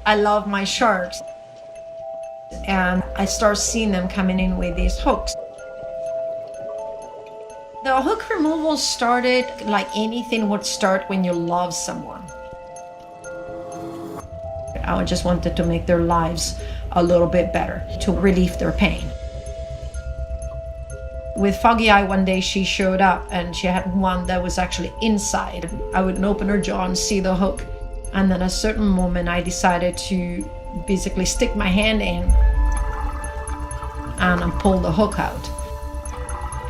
I love my sharks. And I start seeing them coming in with these hooks. The hook removal started like anything would start when you love someone. I just wanted to make their lives a little bit better, to relieve their pain. With Foggy Eye, one day she showed up and she had one that was actually inside. I would open her jaw and see the hook. And then at a certain moment, I decided to basically stick my hand in and pull the hook out.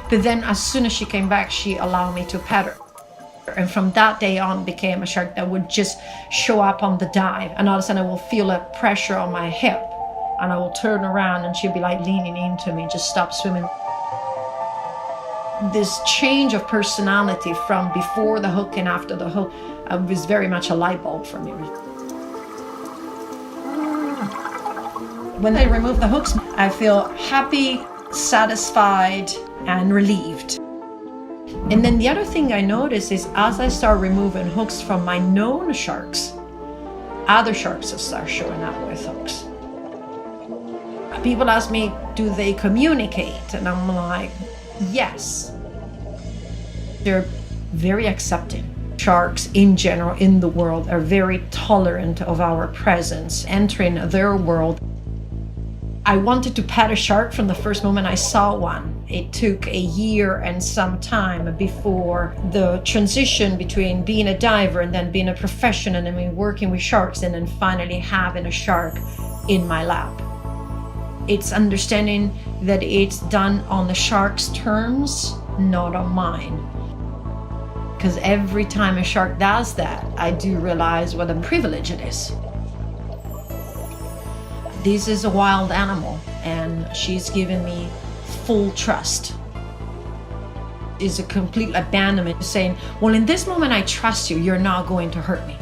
But then as soon as she came back, she allowed me to pet her. And from that day on, became a shark that would just show up on the dive. And all of a sudden I will feel a pressure on my hip and I will turn around and she'll be like leaning into me, just stop swimming. This change of personality from before the hook and after the hook was very much a light bulb for me. When I remove the hooks, I feel happy, satisfied, and relieved. And then the other thing I notice is as I start removing hooks from my known sharks, other sharks will start showing up with hooks. People ask me, do they communicate? And I'm like, yes. They're very accepting. Sharks in general in the world are very tolerant of our presence, entering their world. I wanted to pet a shark from the first moment I saw one. It took a year and some time before the transition between being a diver and then being a professional and then working with sharks and then finally having a shark in my lap. It's understanding that it's done on the shark's terms, not on mine. Because every time a shark does that, I do realize what a privilege it is. This is a wild animal, and she's given me full trust. It's a complete abandonment, saying, well, in this moment I trust you, you're not going to hurt me.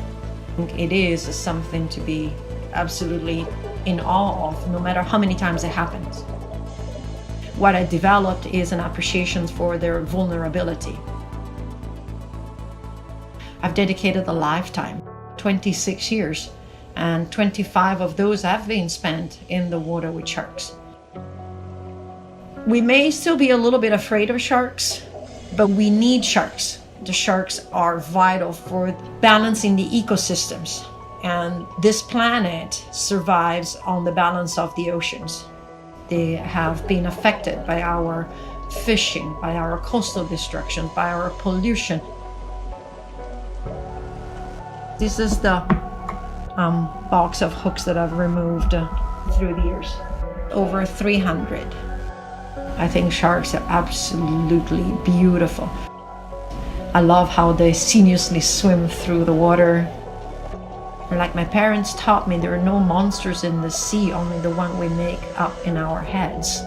It is something to be absolutely in awe of, no matter how many times it happens. What I developed is an appreciation for their vulnerability. I've dedicated a lifetime, 26 years, and 25 of those have been spent in the water with sharks. We may still be a little bit afraid of sharks, but we need sharks. The sharks are vital for balancing the ecosystems, and this planet survives on the balance of the oceans. They have been affected by our fishing, by our coastal destruction, by our pollution. This is the box of hooks that I've removed through the years. Over 300. I think sharks are absolutely beautiful. I love how they sinuously swim through the water. Like my parents taught me, there are no monsters in the sea, only the one we make up in our heads.